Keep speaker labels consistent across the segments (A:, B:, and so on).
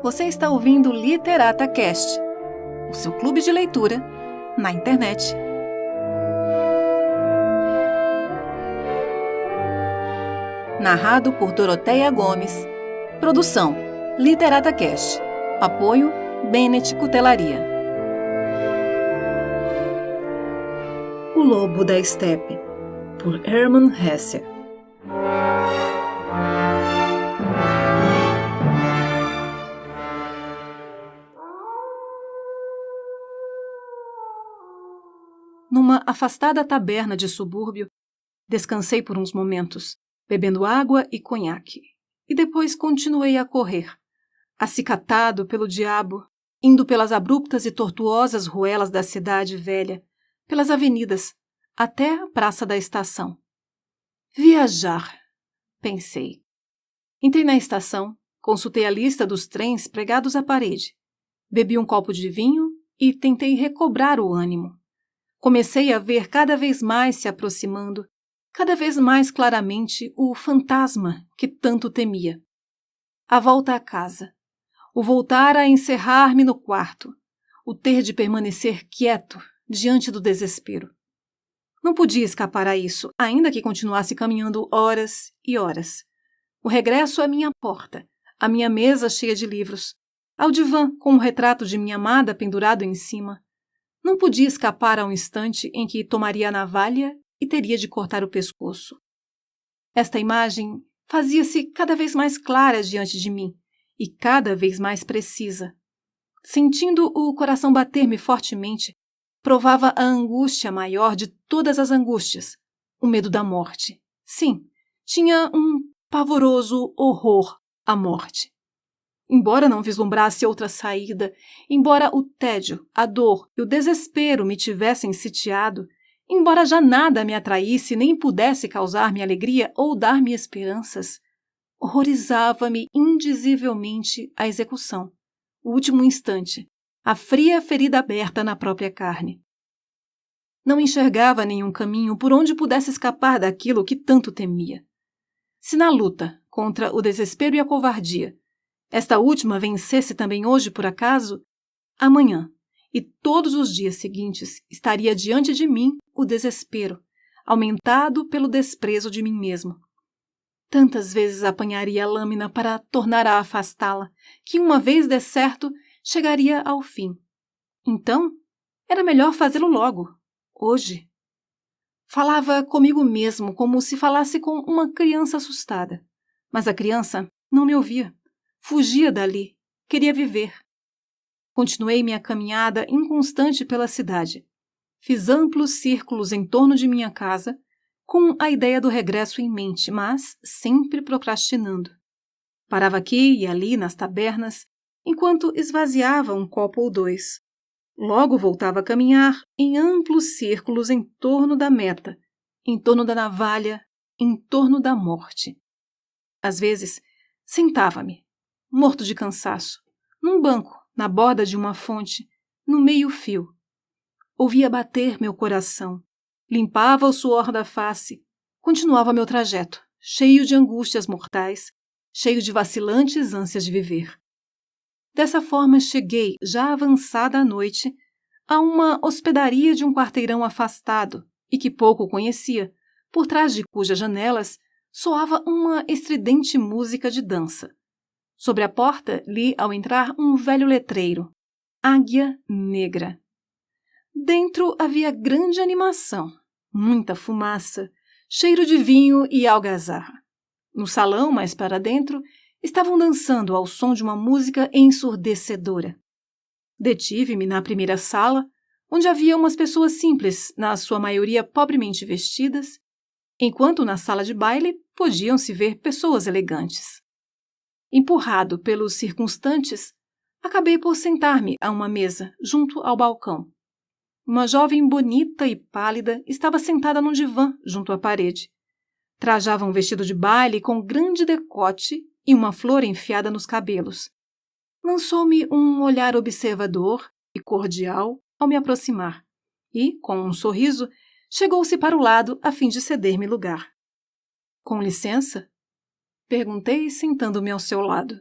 A: Você está ouvindo Literata Cast, o seu clube de leitura na internet. Narrado por Doroteia Gomes. Produção Literata Cast. Apoio Bennett Cutelaria. O Lobo da Estepe, por Hermann Hesse. Numa afastada taberna de subúrbio, descansei por uns momentos, bebendo água e conhaque, e depois continuei a correr, acicatado pelo diabo, indo pelas abruptas e tortuosas ruelas da cidade velha, pelas avenidas, até a praça da estação. Viajar, pensei. Entrei na estação, consultei a lista dos trens pregados à parede, bebi um copo de vinho e tentei recobrar o ânimo. Comecei a ver cada vez mais se aproximando, cada vez mais claramente o fantasma que tanto temia. A volta à casa, o voltar a encerrar-me no quarto, o ter de permanecer quieto diante do desespero. Não podia escapar a isso, ainda que continuasse caminhando horas e horas. O regresso à minha porta, à minha mesa cheia de livros, ao divã com o retrato de minha amada pendurado em cima. Não podia escapar ao instante em que tomaria a navalha e teria de cortar o pescoço. Esta imagem fazia-se cada vez mais clara diante de mim e cada vez mais precisa. Sentindo o coração bater-me fortemente, provava a angústia maior de todas as angústias, o medo da morte. Sim, tinha um pavoroso horror à morte. Embora não vislumbrasse outra saída, embora o tédio, a dor e o desespero me tivessem sitiado, embora já nada me atraísse nem pudesse causar-me alegria ou dar-me esperanças, horrorizava-me indizivelmente a execução, o último instante, a fria ferida aberta na própria carne. Não enxergava nenhum caminho por onde pudesse escapar daquilo que tanto temia. Se na luta contra o desespero e a covardia esta última vencesse também hoje por acaso, amanhã e todos os dias seguintes estaria diante de mim o desespero, aumentado pelo desprezo de mim mesmo. Tantas vezes apanharia a lâmina para tornar a afastá-la, que uma vez der certo, chegaria ao fim. Então, era melhor fazê-lo logo, hoje. Falava comigo mesmo como se falasse com uma criança assustada, mas a criança não me ouvia. Fugia dali, queria viver. Continuei minha caminhada inconstante pela cidade. Fiz amplos círculos em torno de minha casa, com a ideia do regresso em mente, mas sempre procrastinando. Parava aqui e ali nas tabernas, enquanto esvaziava um copo ou dois. Logo voltava a caminhar em amplos círculos em torno da meta, em torno da navalha, em torno da morte. Às vezes, sentava-me, morto de cansaço, num banco, na borda de uma fonte, no meio-fio. Ouvia bater meu coração, limpava o suor da face, continuava meu trajeto, cheio de angústias mortais, cheio de vacilantes ânsias de viver. Dessa forma cheguei, já avançada a noite, a uma hospedaria de um quarteirão afastado e que pouco conhecia, por trás de cujas janelas soava uma estridente música de dança. Sobre a porta, li ao entrar um velho letreiro, Águia Negra. Dentro havia grande animação, muita fumaça, cheiro de vinho e algazarra. No salão, mais para dentro, estavam dançando ao som de uma música ensurdecedora. Detive-me na primeira sala, onde havia umas pessoas simples, na sua maioria pobremente vestidas, enquanto na sala de baile podiam-se ver pessoas elegantes. Empurrado pelos circunstantes, acabei por sentar-me a uma mesa, junto ao balcão. Uma jovem bonita e pálida estava sentada num divã junto à parede. Trajava um vestido de baile com grande decote e uma flor enfiada nos cabelos. Lançou-me um olhar observador e cordial ao me aproximar e, com um sorriso, chegou-se para o lado a fim de ceder-me lugar. — Com licença? Perguntei, sentando-me ao seu lado.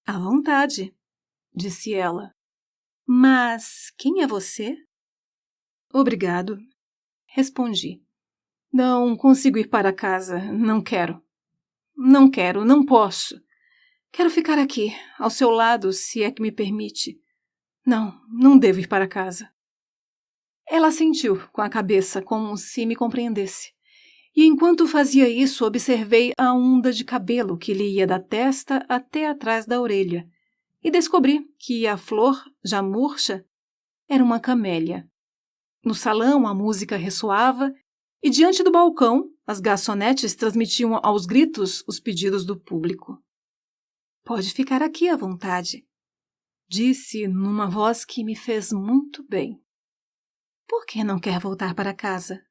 A: À vontade, disse ela. Mas quem é você? Obrigado, respondi. Não consigo ir para casa, não quero. Não quero, não posso. Quero ficar aqui, ao seu lado, se é que me permite. Não devo ir para casa. Ela assentiu com a cabeça, como se me compreendesse. E enquanto fazia isso, observei a onda de cabelo que lhe ia da testa até atrás da orelha, e descobri que a flor, já murcha, era uma camélia. No salão, a música ressoava, e diante do balcão, as garçonetes transmitiam aos gritos os pedidos do público. Pode ficar aqui à vontade, disse numa voz que me fez muito bem. Por que não quer voltar para casa?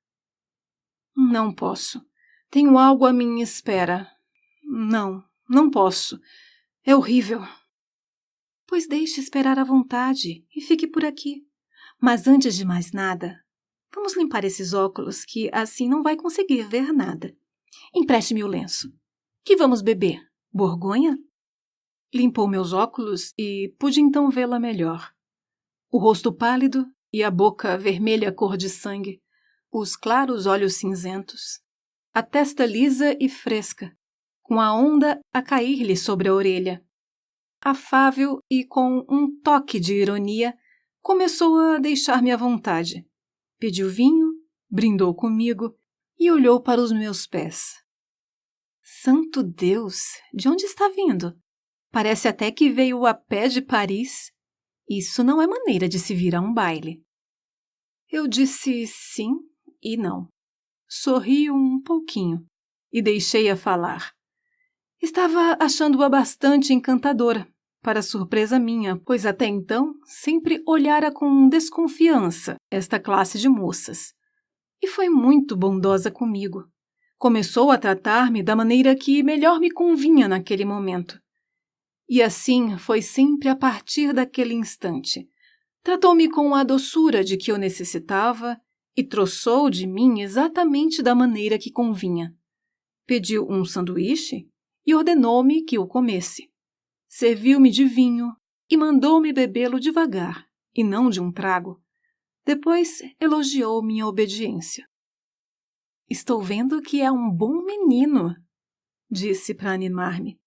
A: Não posso. Tenho algo à minha espera. Não posso. É horrível. Pois deixe esperar à vontade e fique por aqui. Mas antes de mais nada, vamos limpar esses óculos que assim não vai conseguir ver nada. Empreste-me o lenço. Que vamos beber? Borgonha? Limpou meus óculos e pude então vê-la melhor. O rosto pálido e a boca vermelha cor de sangue, os claros olhos cinzentos, a testa lisa e fresca, com a onda a cair-lhe sobre a orelha. Afável e com um toque de ironia, começou a deixar-me à vontade. Pediu vinho, brindou comigo e olhou para os meus pés. Santo Deus, de onde está vindo? Parece até que veio a pé de Paris. Isso não é maneira de se vir a um baile. Eu disse sim e não. Sorri um pouquinho e deixei-a falar. Estava achando-a bastante encantadora, para surpresa minha, pois até então sempre olhara com desconfiança esta classe de moças. E foi muito bondosa comigo. Começou a tratar-me da maneira que melhor me convinha naquele momento. E assim foi sempre a partir daquele instante. Tratou-me com a doçura de que eu necessitava e troçou de mim exatamente da maneira que convinha. Pediu um sanduíche e ordenou-me que o comesse. Serviu-me de vinho e mandou-me bebê-lo devagar, e não de um trago. Depois elogiou minha obediência. Estou vendo que é um bom menino, disse para animar-me.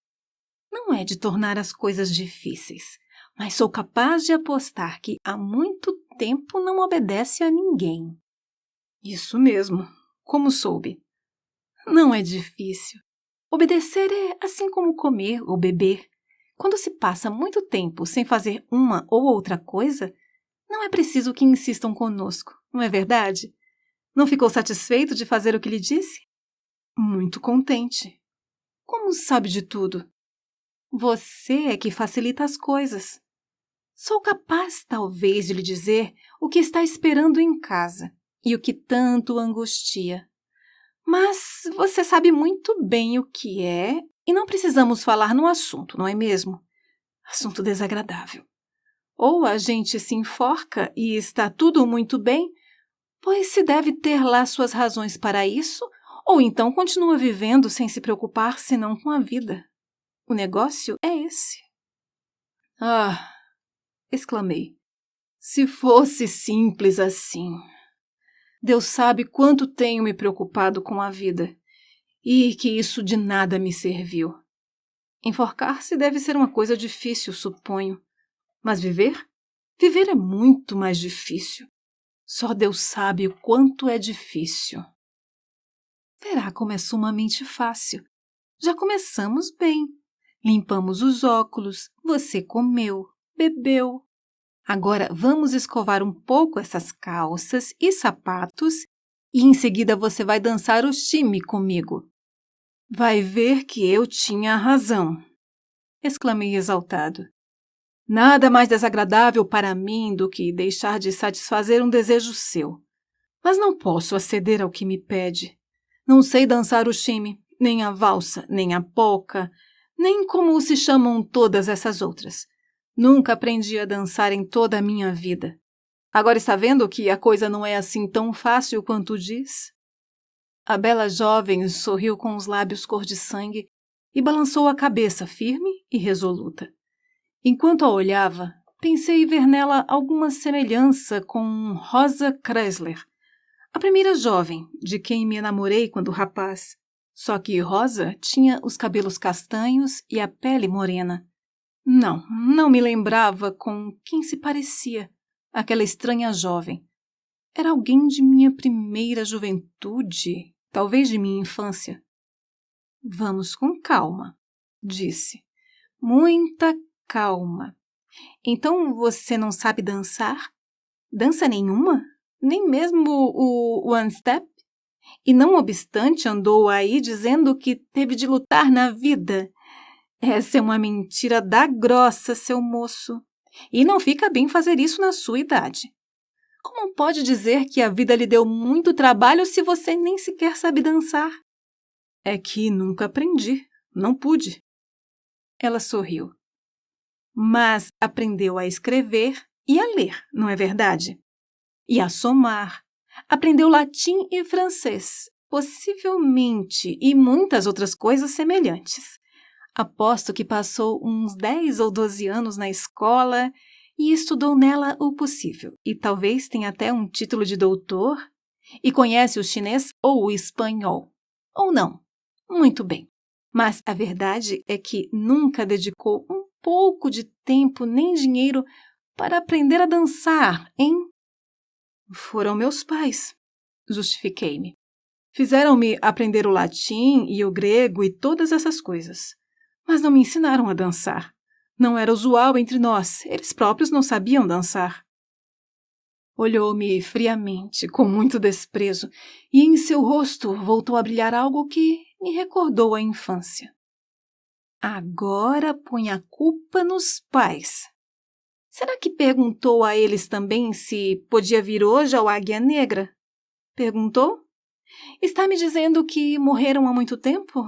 A: Não é de tornar as coisas difíceis, mas sou capaz de apostar que há muito tempo não obedece a ninguém. Isso mesmo, como soube. Não é difícil. Obedecer é assim como comer ou beber. Quando se passa muito tempo sem fazer uma ou outra coisa, não é preciso que insistam conosco, não é verdade? Não ficou satisfeito de fazer o que lhe disse? Muito contente. Como sabe de tudo? Você é que facilita as coisas. Sou capaz, talvez, de lhe dizer o que está esperando em casa e o que tanto o angustia. Mas você sabe muito bem o que é e não precisamos falar no assunto, não é mesmo? Assunto desagradável. Ou a gente se enforca e está tudo muito bem, pois se deve ter lá suas razões para isso, ou então continua vivendo sem se preocupar senão com a vida. O negócio é esse. Ah, exclamei. Se fosse simples assim. Deus sabe quanto tenho me preocupado com a vida e que isso de nada me serviu. Enforcar-se deve ser uma coisa difícil, suponho. Mas viver? Viver é muito mais difícil. Só Deus sabe o quanto é difícil. Verá como é sumamente fácil. Já começamos bem. Limpamos os óculos, você comeu, bebeu. Agora vamos escovar um pouco essas calças e sapatos e em seguida você vai dançar o chime comigo. Vai ver que eu tinha razão, exclamei exaltado. Nada mais desagradável para mim do que deixar de satisfazer um desejo seu. Mas não posso aceder ao que me pede. Não sei dançar o chime, nem a valsa, nem a polca, nem como se chamam todas essas outras. Nunca aprendi a dançar em toda a minha vida. Agora está vendo que a coisa não é assim tão fácil quanto diz? A bela jovem sorriu com os lábios cor de sangue e balançou a cabeça firme e resoluta. Enquanto a olhava, pensei ver nela alguma semelhança com Rosa Chrysler, a primeira jovem de quem me enamorei quando rapaz. Só que Rosa tinha os cabelos castanhos e a pele morena. Não me lembrava com quem se parecia aquela estranha jovem. Era alguém de minha primeira juventude, talvez de minha infância. Vamos com calma, disse. Muita calma. Então você não sabe dançar? Dança nenhuma? Nem mesmo o one step? E não obstante andou aí dizendo que teve de lutar na vida. Essa é uma mentira da grossa, seu moço. E não fica bem fazer isso na sua idade. Como pode dizer que a vida lhe deu muito trabalho se você nem sequer sabe dançar? É que nunca aprendi, não pude. Ela sorriu. Mas aprendeu a escrever e a ler, não é verdade? E a somar. Aprendeu latim e francês, possivelmente, e muitas outras coisas semelhantes. Aposto que passou uns 10 ou 12 anos na escola e estudou nela o possível, e talvez tenha até um título de doutor, e conhece o chinês ou o espanhol. Ou não. Muito bem. Mas a verdade é que nunca dedicou um pouco de tempo nem dinheiro para aprender a dançar, hein? Foram meus pais, justifiquei-me. Fizeram-me aprender o latim e o grego e todas essas coisas. Mas não me ensinaram a dançar. Não era usual entre nós, eles próprios não sabiam dançar. Olhou-me friamente, com muito desprezo, e em seu rosto voltou a brilhar algo que me recordou a infância. Agora põe a culpa nos pais. Será que perguntou a eles também se podia vir hoje ao Águia Negra? Perguntou? Está me dizendo que morreram há muito tempo?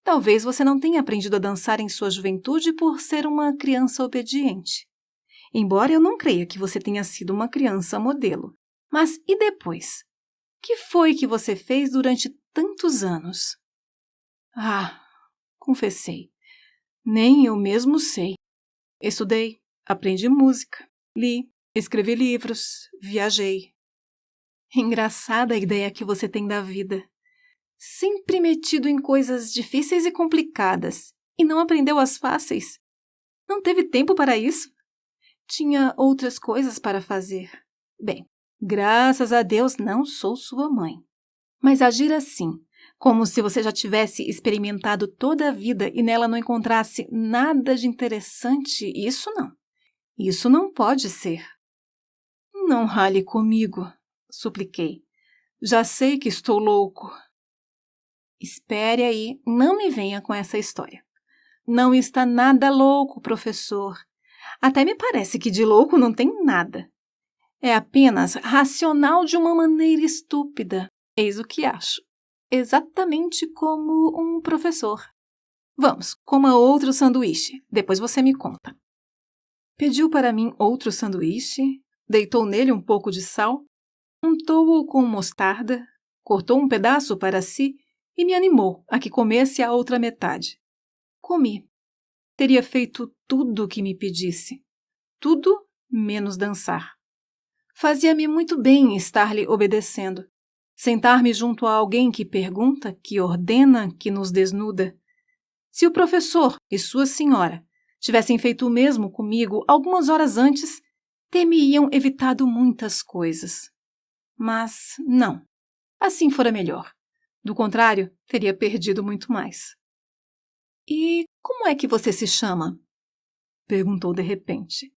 A: Talvez você não tenha aprendido a dançar em sua juventude por ser uma criança obediente. Embora eu não creia que você tenha sido uma criança modelo. Mas e depois? Que foi que você fez durante tantos anos? Confessei. Nem eu mesmo sei. Estudei, aprendi música, li, escrevi livros, viajei. Engraçada a ideia que você tem da vida. Sempre metido em coisas difíceis e complicadas, e não aprendeu as fáceis. Não teve tempo para isso? Tinha outras coisas para fazer. Bem, graças a Deus não sou sua mãe. Mas agir assim, como se você já tivesse experimentado toda a vida e nela não encontrasse nada de interessante, isso não. Isso não pode ser. Não rale comigo, supliquei. Já sei que estou louco. Espere aí, não me venha com essa história. Não está nada louco, professor. Até me parece que de louco não tem nada. É apenas racional de uma maneira estúpida. Eis o que acho. Exatamente como um professor. Vamos, coma outro sanduíche. Depois você me conta. Pediu para mim outro sanduíche, deitou nele um pouco de sal, untou-o com mostarda, cortou um pedaço para si e me animou a que comesse a outra metade. Comi. Teria feito tudo o que me pedisse. Tudo menos dançar. Fazia-me muito bem estar-lhe obedecendo. Sentar-me junto a alguém que pergunta, que ordena, que nos desnuda. Se o professor e sua senhora tivessem feito o mesmo comigo algumas horas antes, ter-me-iam evitado muitas coisas. Mas não. Assim fora melhor. Do contrário, teria perdido muito mais. E como é que você se chama? Perguntou de repente.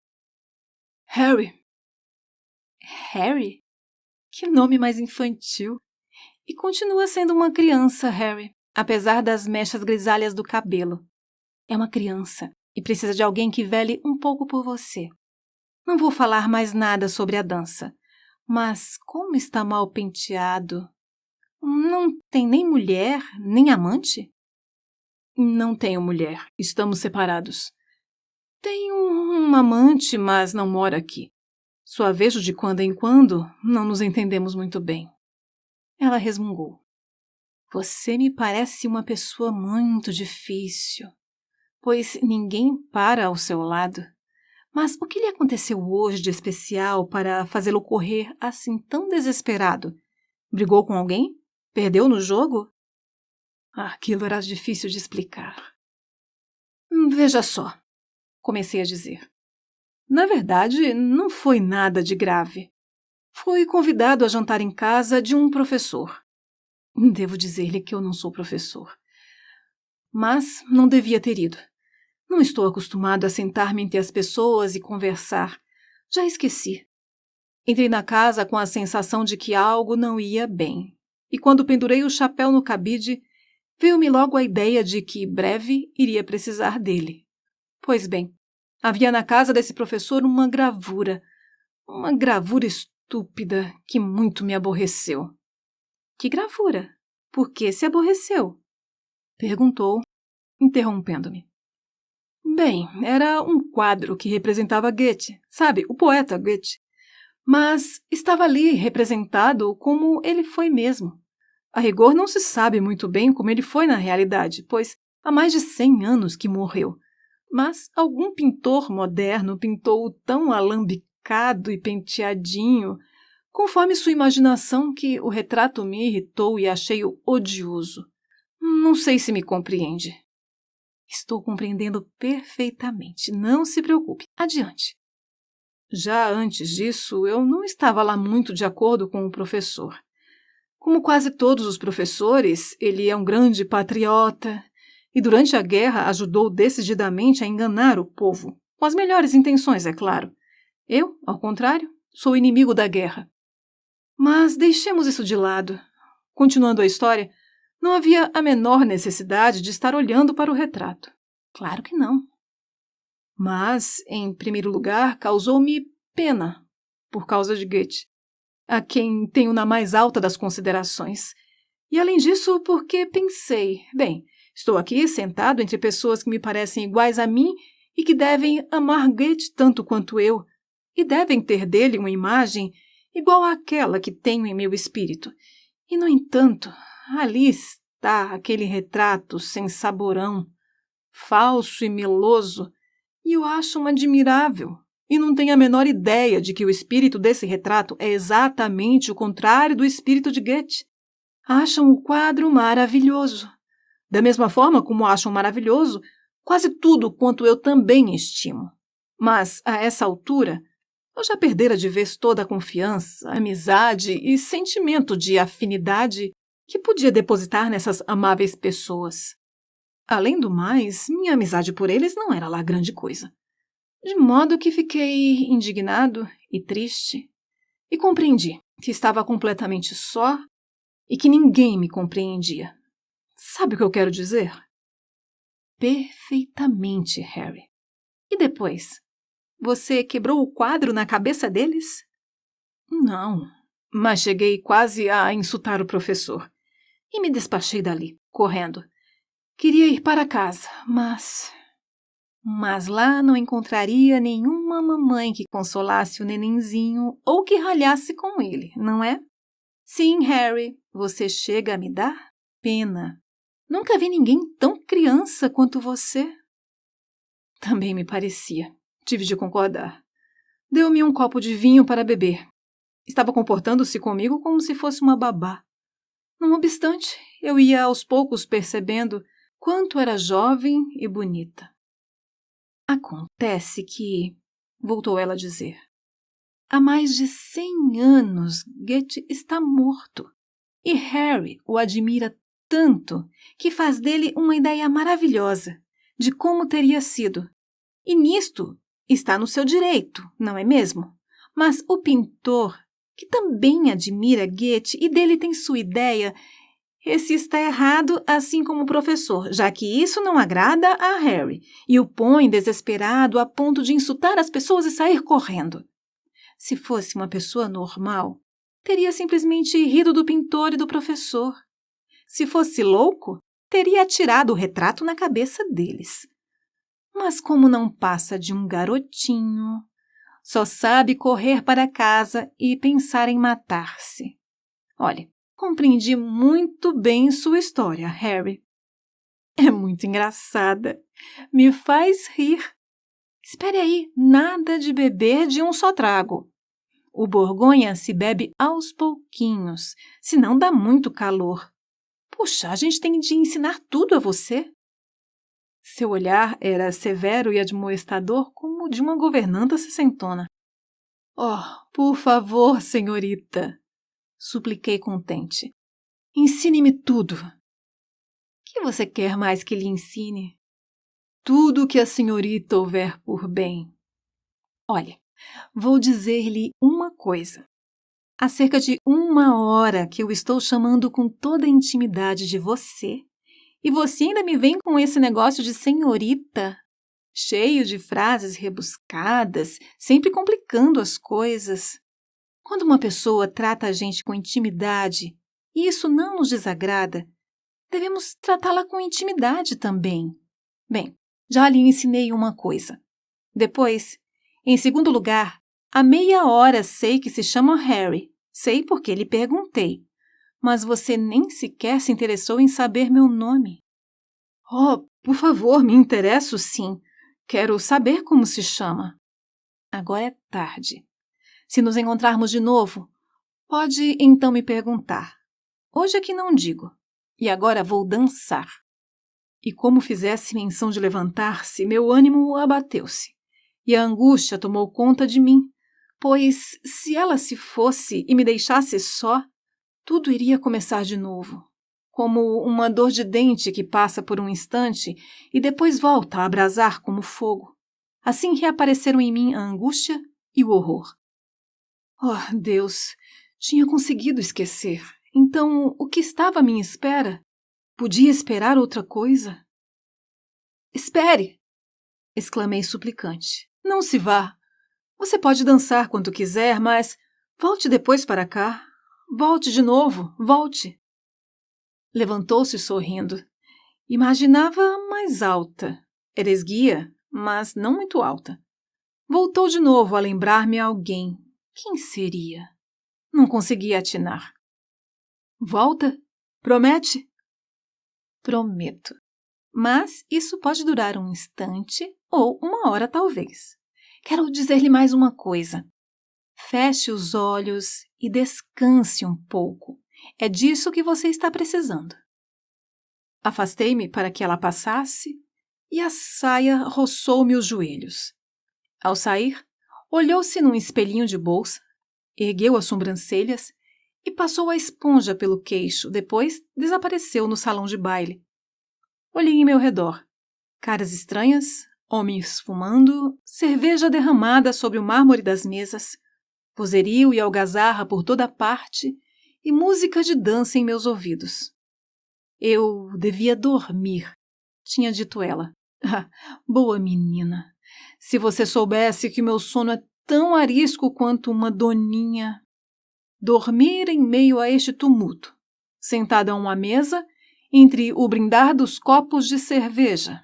A: Harry. Harry? Que nome mais infantil. E continua sendo uma criança, Harry, apesar das mechas grisalhas do cabelo. É uma criança e precisa de alguém que vele um pouco por você. Não vou falar mais nada sobre a dança, mas como está mal penteado. Não tem nem mulher, nem amante? Não tenho mulher, estamos separados. Tenho um amante, mas não mora aqui. Só a vejo de quando em quando, não nos entendemos muito bem. Ela resmungou. Você me parece uma pessoa muito difícil. pois ninguém para ao seu lado. Mas o que lhe aconteceu hoje de especial para fazê-lo correr assim tão desesperado? Brigou com alguém? Perdeu no jogo? Aquilo era difícil de explicar. Veja só, comecei a dizer. Na verdade, não foi nada de grave. Fui convidado a jantar em casa de um professor. Devo dizer-lhe que eu não sou professor. Mas não devia ter ido. Não estou acostumado a sentar-me entre as pessoas e conversar. Já esqueci. Entrei na casa com a sensação de que algo não ia bem. E quando pendurei o chapéu no cabide, veio-me logo a ideia de que breve iria precisar dele. Pois bem, havia na casa desse professor uma gravura estúpida que muito me aborreceu. Que gravura? Por que se aborreceu? Perguntou, interrompendo-me. Bem, era um quadro que representava Goethe, sabe, o poeta Goethe. Mas estava ali representado como ele foi mesmo. A rigor não se sabe muito bem como ele foi na realidade, pois há mais de 100 anos que morreu. Mas algum pintor moderno pintou-o tão alambicado e penteadinho, conforme sua imaginação, que o retrato me irritou e achei-o odioso. Não sei se me compreende. Estou compreendendo perfeitamente. Não se preocupe. Adiante. Já antes disso, eu não estava lá muito de acordo com o professor. Como quase todos os professores, ele é um grande patriota e durante a guerra ajudou decididamente a enganar o povo, com as melhores intenções, é claro. Eu, ao contrário, sou inimigo da guerra. Mas deixemos isso de lado. Continuando a história, não havia a menor necessidade de estar olhando para o retrato. Claro que não. Mas, em primeiro lugar, causou-me pena, por causa de Goethe, a quem tenho na mais alta das considerações. E, além disso, porque pensei, bem, estou aqui sentado entre pessoas que me parecem iguais a mim e que devem amar Goethe tanto quanto eu, e devem ter dele uma imagem igual àquela que tenho em meu espírito. E, no entanto, ali está aquele retrato sem saborão, falso e meloso, e o acham admirável, e não têm a menor ideia de que o espírito desse retrato é exatamente o contrário do espírito de Goethe. Acham o quadro maravilhoso, da mesma forma como acham maravilhoso quase tudo quanto eu também estimo. Mas, a essa altura, eu já perdera de vez toda a confiança, amizade e sentimento de afinidade que podia depositar nessas amáveis pessoas. Além do mais, minha amizade por eles não era lá grande coisa. De modo que fiquei indignado e triste e compreendi que estava completamente só e que ninguém me compreendia. Sabe o que eu quero dizer? Perfeitamente, Harry. E depois? Você quebrou o quadro na cabeça deles? Não, mas cheguei quase a insultar o professor e me despachei dali, correndo. Queria ir para casa, mas lá não encontraria nenhuma mamãe que consolasse o nenenzinho ou que ralhasse com ele, não é? Sim, Harry, você chega a me dar pena. Nunca vi ninguém tão criança quanto você. Também me parecia. Tive de concordar. Deu-me um copo de vinho para beber. Estava comportando-se comigo como se fosse uma babá. Não obstante, eu ia aos poucos percebendo quanto era jovem e bonita. Acontece que, voltou ela a dizer, há mais de 100 anos Goethe está morto e Harry o admira tanto que faz dele uma ideia maravilhosa de como teria sido. E nisto está no seu direito, não é mesmo? Mas o pintor, que também admira Goethe e dele tem sua ideia, esse está errado, assim como o professor, já que isso não agrada a Harry e o põe desesperado a ponto de insultar as pessoas e sair correndo. Se fosse uma pessoa normal, teria simplesmente rido do pintor e do professor. Se fosse louco, teria atirado o retrato na cabeça deles. Mas como não passa de um garotinho, só sabe correr para casa e pensar em matar-se. Olhe, compreendi muito bem sua história, Harry. É muito engraçada. Me faz rir. Espere aí, nada de beber de um só trago. O Borgonha se bebe aos pouquinhos, senão dá muito calor. Puxa, a gente tem de ensinar tudo a você. Seu olhar era severo e admoestador como o de uma governanta sessentona. Oh, por favor, senhorita, supliquei contente. Ensine-me tudo. O que você quer mais que lhe ensine? Tudo o que a senhorita houver por bem. Olhe, vou dizer-lhe uma coisa. Há cerca de 1 hora que eu estou chamando com toda a intimidade de você, e você ainda me vem com esse negócio de senhorita, cheio de frases rebuscadas, sempre complicando as coisas. Quando uma pessoa trata a gente com intimidade, e isso não nos desagrada, devemos tratá-la com intimidade também. Bem, já lhe ensinei uma coisa. Depois, em segundo lugar, há meia hora sei que se chama Harry. Sei porque lhe perguntei. Mas você nem sequer se interessou em saber meu nome. Oh, por favor, me interesso sim. Quero saber como se chama. Agora é tarde. Se nos encontrarmos de novo, pode então me perguntar. Hoje é que não digo. E agora vou dançar. E como fizesse menção de levantar-se, meu ânimo abateu-se. E a angústia tomou conta de mim, pois se ela se fosse e me deixasse só, tudo iria começar de novo, como uma dor de dente que passa por um instante e depois volta a abrasar como fogo. Assim reapareceram em mim a angústia e o horror. Oh, Deus! Tinha conseguido esquecer. Então, o que estava à minha espera? Podia esperar outra coisa? Espere! Exclamei suplicante. Não se vá. Você pode dançar quanto quiser, mas volte depois para cá. Volte de novo, volte. Levantou-se sorrindo. Imaginava mais alta. Era esguia, mas não muito alta. Voltou de novo a lembrar-me alguém. Quem seria? Não conseguia atinar. Volta? Promete? Prometo. Mas isso pode durar um instante ou 1 hora talvez. Quero dizer-lhe mais uma coisa. Feche os olhos e descanse um pouco. É disso que você está precisando. Afastei-me para que ela passasse e a saia roçou-me os joelhos. Ao sair, olhou-se num espelhinho de bolsa, ergueu as sobrancelhas e passou a esponja pelo queixo, depois desapareceu no salão de baile. Olhei em meu redor. Caras estranhas, homens fumando, cerveja derramada sobre o mármore das mesas, vozerio e algazarra por toda parte e música de dança em meus ouvidos. Eu devia dormir, tinha dito ela. Ah, boa menina! Se você soubesse que meu sono é tão arisco quanto uma doninha. Dormir em meio a este tumulto, sentada a uma mesa, entre o brindar dos copos de cerveja.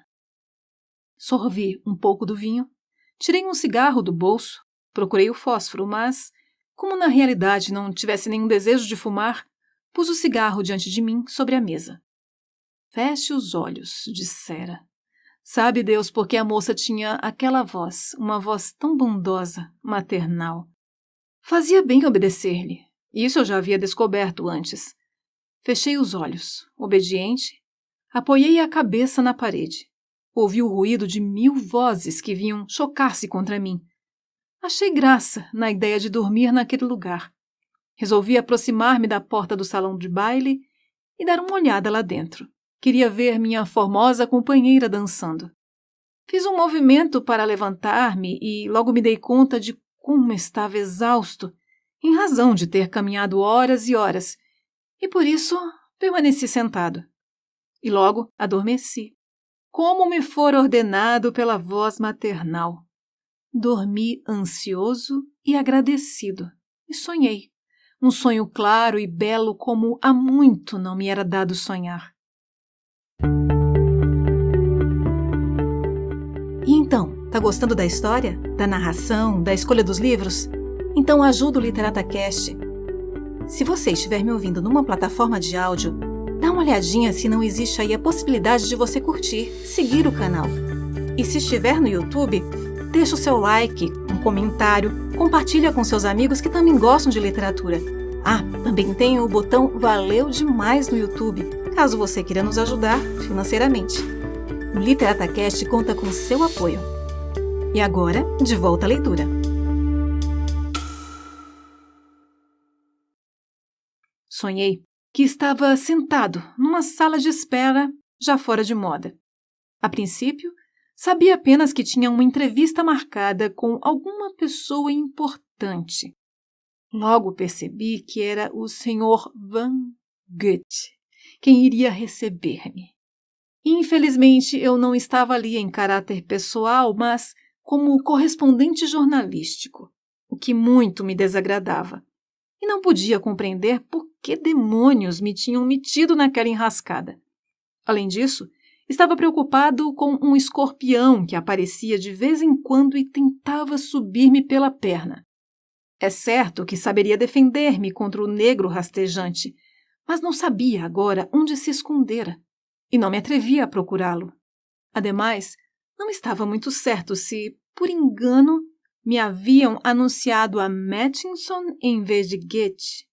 A: Sorvi um pouco do vinho, tirei um cigarro do bolso, procurei o fósforo, mas, como na realidade não tivesse nenhum desejo de fumar, pus o cigarro diante de mim sobre a mesa. Feche os olhos, dissera. Sabe Deus por que a moça tinha aquela voz, uma voz tão bondosa, maternal. Fazia bem obedecer-lhe. Isso eu já havia descoberto antes. Fechei os olhos, obediente, apoiei a cabeça na parede. Ouvi o ruído de 1000 vozes que vinham chocar-se contra mim. Achei graça na ideia de dormir naquele lugar. Resolvi aproximar-me da porta do salão de baile e dar uma olhada lá dentro. Queria ver minha formosa companheira dançando. Fiz um movimento para levantar-me e logo me dei conta de como estava exausto, em razão de ter caminhado horas e horas, e por isso permaneci sentado. E logo adormeci, como me fora ordenado pela voz maternal. Dormi ansioso e agradecido, e sonhei. Um sonho claro e belo como há muito não me era dado sonhar. E então, tá gostando da história? Da narração? Da escolha dos livros? Então ajuda o LiterataCast. Se você estiver me ouvindo numa plataforma de áudio, dá Dá uma olhadinha se não existe aí a possibilidade de você curtir, seguir o canal. E se estiver no YouTube, deixa o seu like, um comentário, compartilha com seus amigos que também gostam de literatura. Também tem o botão Valeu Demais no YouTube, caso você queira nos ajudar financeiramente. O LiterataCast conta com seu apoio. E agora, de volta à leitura. Sonhei que estava sentado numa sala de espera já fora de moda. A princípio, sabia apenas que tinha uma entrevista marcada com alguma pessoa importante. Logo percebi que era o Sr. Van Goethe quem iria receber-me. Infelizmente, eu não estava ali em caráter pessoal, mas como correspondente jornalístico, o que muito me desagradava. E não podia compreender por que demônios me tinham metido naquela enrascada. Além disso, estava preocupado com um escorpião que aparecia de vez em quando e tentava subir-me pela perna. É certo que saberia defender-me contra o negro rastejante, mas não sabia agora onde se escondera, e não me atrevia a procurá-lo. Ademais, não estava muito certo se, por engano, me haviam anunciado a Mattinson em vez de Goethe,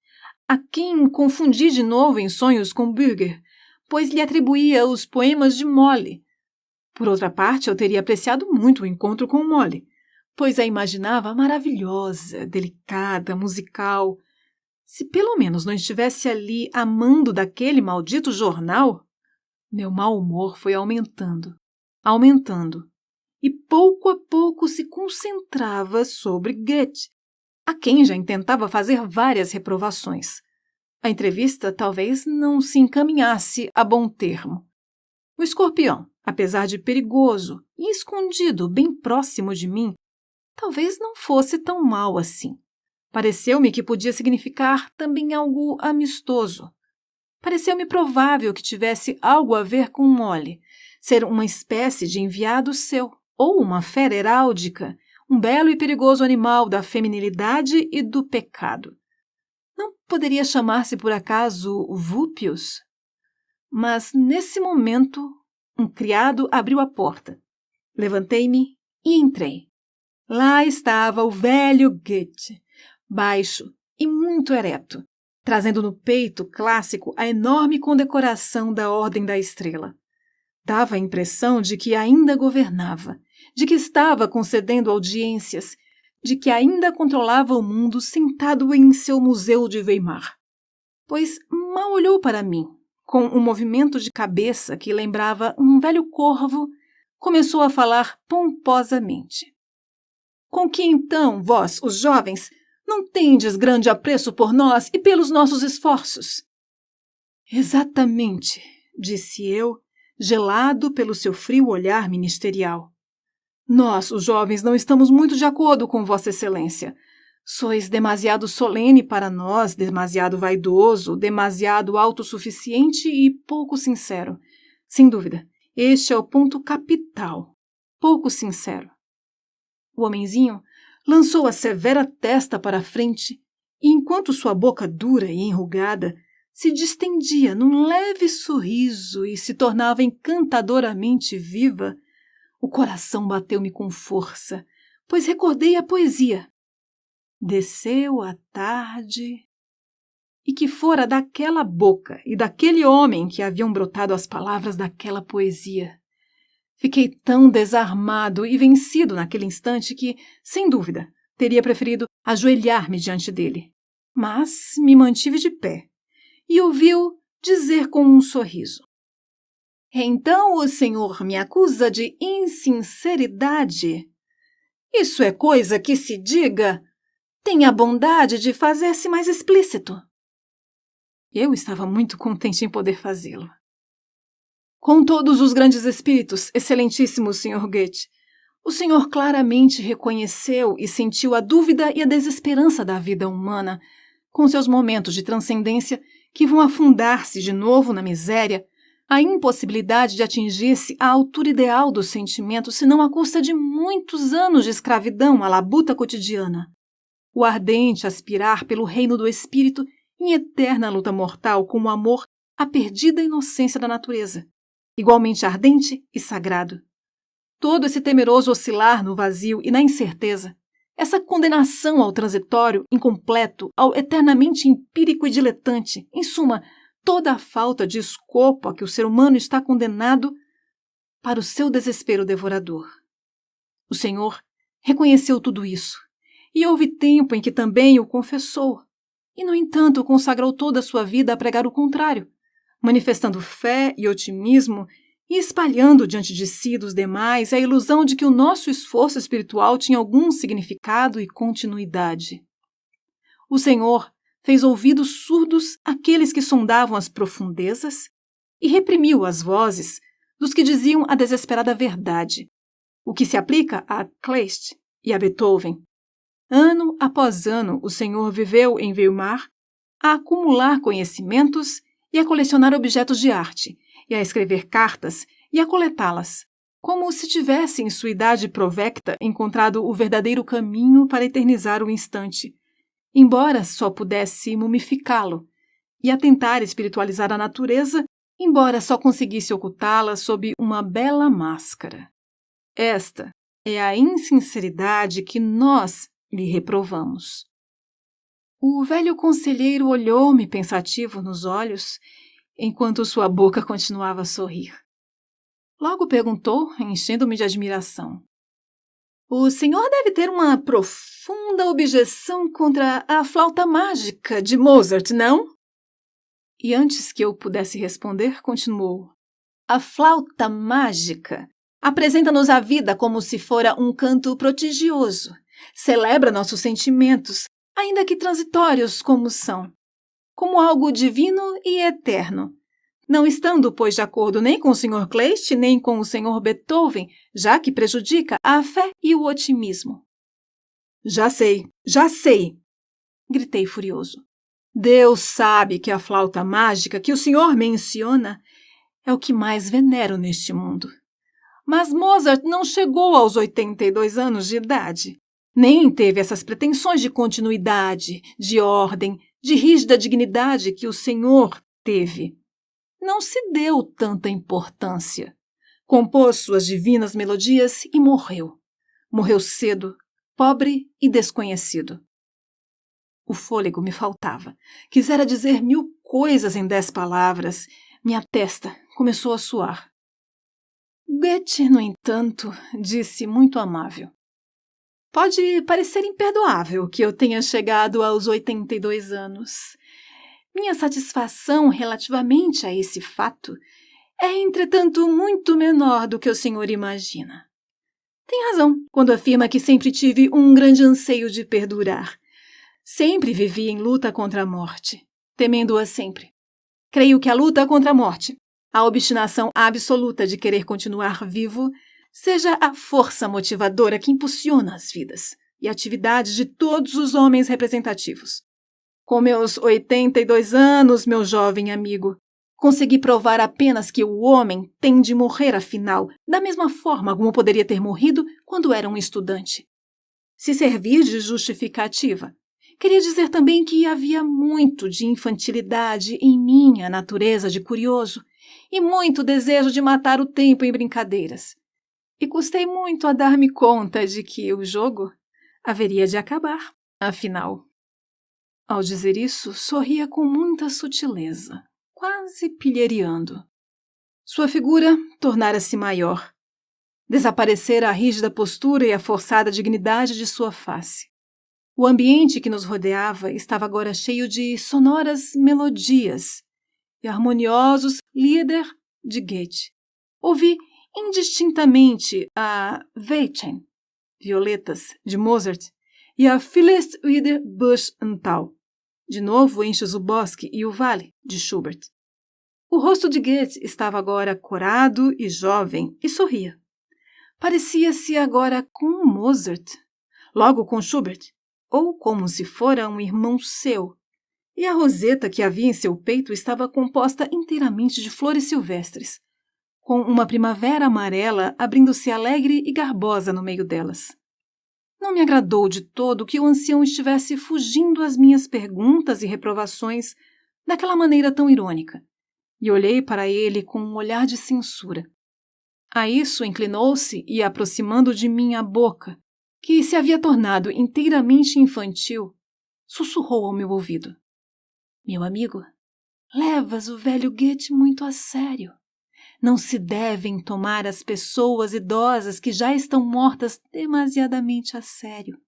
A: a quem confundi de novo em sonhos com Bürger, pois lhe atribuía os poemas de Molly. Por outra parte, eu teria apreciado muito o encontro com Molly, pois a imaginava maravilhosa, delicada, musical. Se pelo menos não estivesse ali amando daquele maldito jornal, meu mau humor foi aumentando, e pouco a pouco se concentrava sobre Goethe, a quem já intentava fazer várias reprovações. A entrevista talvez não se encaminhasse a bom termo. O escorpião, apesar de perigoso e escondido bem próximo de mim, talvez não fosse tão mau assim. Pareceu-me que podia significar também algo amistoso. Pareceu-me provável que tivesse algo a ver com Molly, ser uma espécie de enviado seu, ou uma fera heráldica, um belo e perigoso animal da feminilidade e do pecado. Não poderia chamar-se por acaso Vulpius? Mas, nesse momento, um criado abriu a porta. Levantei-me e entrei. Lá estava o velho Goethe, baixo e muito ereto, trazendo no peito clássico a enorme condecoração da Ordem da Estrela. Dava a impressão de que ainda governava, de que estava concedendo audiências, de que ainda controlava o mundo sentado em seu museu de Weimar. Pois mal olhou para mim, com um movimento de cabeça que lembrava um velho corvo, começou a falar pomposamente. Com que então, vós, os jovens, não tendes grande apreço por nós e pelos nossos esforços? Exatamente, disse eu, gelado pelo seu frio olhar ministerial. Nós, os jovens, não estamos muito de acordo com Vossa Excelência. Sois demasiado solene para nós, demasiado vaidoso, demasiado autossuficiente e pouco sincero. Sem dúvida, este é o ponto capital. Pouco sincero. O homenzinho lançou a severa testa para a frente e, enquanto sua boca dura e enrugada se distendia num leve sorriso e se tornava encantadoramente viva, o coração bateu-me com força, pois recordei a poesia. Desceu a tarde... E que fora daquela boca e daquele homem que haviam brotado as palavras daquela poesia. Fiquei tão desarmado e vencido naquele instante que, sem dúvida, teria preferido ajoelhar-me diante dele. Mas me mantive de pé e ouvi-o dizer com um sorriso. Então o senhor me acusa de insinceridade? Isso é coisa que se diga. Tenha a bondade de fazer-se mais explícito. Eu estava muito contente em poder fazê-lo. Com todos os grandes espíritos, excelentíssimo Sr. Goethe, o senhor claramente reconheceu e sentiu a dúvida e a desesperança da vida humana, com seus momentos de transcendência que vão afundar-se de novo na miséria, a impossibilidade de atingir-se à altura ideal do sentimento, senão à custa de muitos anos de escravidão à labuta cotidiana. O ardente aspirar pelo reino do espírito em eterna luta mortal com o amor a perdida inocência da natureza, igualmente ardente e sagrado. Todo esse temeroso oscilar no vazio e na incerteza, essa condenação ao transitório, incompleto, ao eternamente empírico e diletante, em suma, toda a falta de escopo a que o ser humano está condenado para o seu desespero devorador. O Senhor reconheceu tudo isso, e houve tempo em que também o confessou, e, no entanto, consagrou toda a sua vida a pregar o contrário, manifestando fé e otimismo e espalhando diante de si dos demais a ilusão de que o nosso esforço espiritual tinha algum significado e continuidade. O Senhor fez ouvidos surdos àqueles que sondavam as profundezas e reprimiu as vozes dos que diziam a desesperada verdade, o que se aplica a Kleist e a Beethoven. Ano após ano, o Senhor viveu em Weimar a acumular conhecimentos e a colecionar objetos de arte, e a escrever cartas e a coletá-las, como se tivesse em sua idade provecta encontrado o verdadeiro caminho para eternizar o instante, embora só pudesse mumificá-lo, e a tentar espiritualizar a natureza, embora só conseguisse ocultá-la sob uma bela máscara. Esta é a insinceridade que nós lhe reprovamos. O velho conselheiro olhou-me pensativo nos olhos, enquanto sua boca continuava a sorrir. Logo perguntou, enchendo-me de admiração: "O senhor deve ter uma profunda objeção contra a flauta mágica de Mozart, não?" E antes que eu pudesse responder, continuou: "A flauta mágica apresenta-nos a vida como se fora um canto prodigioso. Celebra nossos sentimentos, ainda que transitórios como são, como algo divino e eterno, não estando, pois, de acordo nem com o Sr. Kleist, nem com o Sr. Beethoven, já que prejudica a fé e o otimismo." Já sei, gritei furioso. "Deus sabe que a flauta mágica que o senhor menciona é o que mais venero neste mundo. Mas Mozart não chegou aos 82 anos de idade, nem teve essas pretensões de continuidade, de ordem, de rígida dignidade que o senhor teve. Não se deu tanta importância. Compôs suas divinas melodias e morreu. Morreu cedo, pobre e desconhecido." O fôlego me faltava. Quisera dizer 1000 coisas em 10 palavras. Minha testa começou a suar. Goethe, no entanto, disse muito amável: "Pode parecer imperdoável que eu tenha chegado aos 82 anos. Minha satisfação relativamente a esse fato é, entretanto, muito menor do que o senhor imagina. Tem razão quando afirma que sempre tive um grande anseio de perdurar. Sempre vivi em luta contra a morte, temendo-a sempre. Creio que a luta contra a morte, a obstinação absoluta de querer continuar vivo, seja a força motivadora que impulsiona as vidas e atividades de todos os homens representativos. Com meus 82 anos, meu jovem amigo, consegui provar apenas que o homem tem de morrer afinal, da mesma forma como poderia ter morrido quando era um estudante. Se servir de justificativa, queria dizer também que havia muito de infantilidade em minha natureza de curioso e muito desejo de matar o tempo em brincadeiras. E custei muito a dar-me conta de que o jogo haveria de acabar, afinal." Ao dizer isso, sorria com muita sutileza, quase pilheriando. Sua figura tornara-se maior. Desaparecera a rígida postura e a forçada dignidade de sua face. O ambiente que nos rodeava estava agora cheio de sonoras melodias e harmoniosos Lieder de Goethe. Ouvi indistintamente a Veilchen, Violetas, de Mozart, e a Vieles wieder Busch und Tal, de novo enches o bosque e o vale, de Schubert. O rosto de Goethe estava agora corado e jovem e sorria. Parecia-se agora com Mozart, logo com Schubert, ou como se fora um irmão seu, e a roseta que havia em seu peito estava composta inteiramente de flores silvestres, com uma primavera amarela abrindo-se alegre e garbosa no meio delas. Não me agradou de todo que o ancião estivesse fugindo às minhas perguntas e reprovações daquela maneira tão irônica, e olhei para ele com um olhar de censura. A isso inclinou-se e, aproximando de mim a boca, que se havia tornado inteiramente infantil, sussurrou ao meu ouvido. Meu amigo, levas o velho Goethe muito a sério. Não se devem tomar as pessoas idosas que já estão mortas demasiadamente a sério,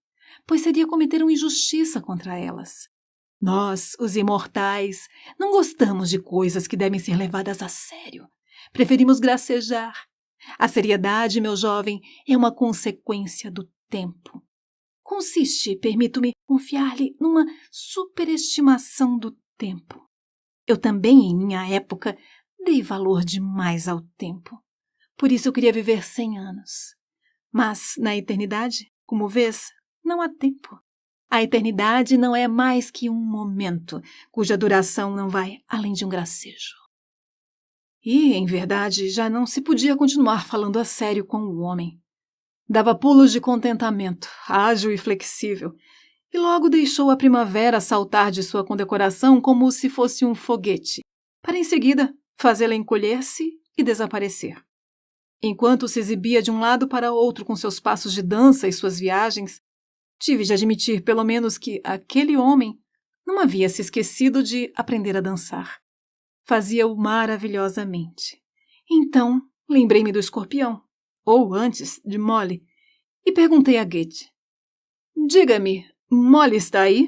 A: pois seria cometer uma injustiça contra elas. Nós, os imortais, não gostamos de coisas que devem ser levadas a sério. Preferimos gracejar. A seriedade, meu jovem, é uma consequência do tempo. Consiste, permito-me confiar-lhe, numa superestimação do tempo. Eu também, em minha época, dei valor demais ao tempo. Por isso eu queria viver 100 anos. Mas, na eternidade, como vês, não há tempo. A eternidade não é mais que um momento, cuja duração não vai além de um gracejo. E, em verdade, já não se podia continuar falando a sério com o homem. Dava pulos de contentamento, ágil e flexível, e logo deixou a primavera saltar de sua condecoração como se fosse um foguete, para em seguida fazê-la encolher-se e desaparecer. Enquanto se exibia de um lado para outro com seus passos de dança e suas viagens, tive de admitir pelo menos que aquele homem não havia se esquecido de aprender a dançar. Fazia-o maravilhosamente. Então, lembrei-me do escorpião, ou antes, de Molly, e perguntei a Goethe. Diga-me, Molly está aí?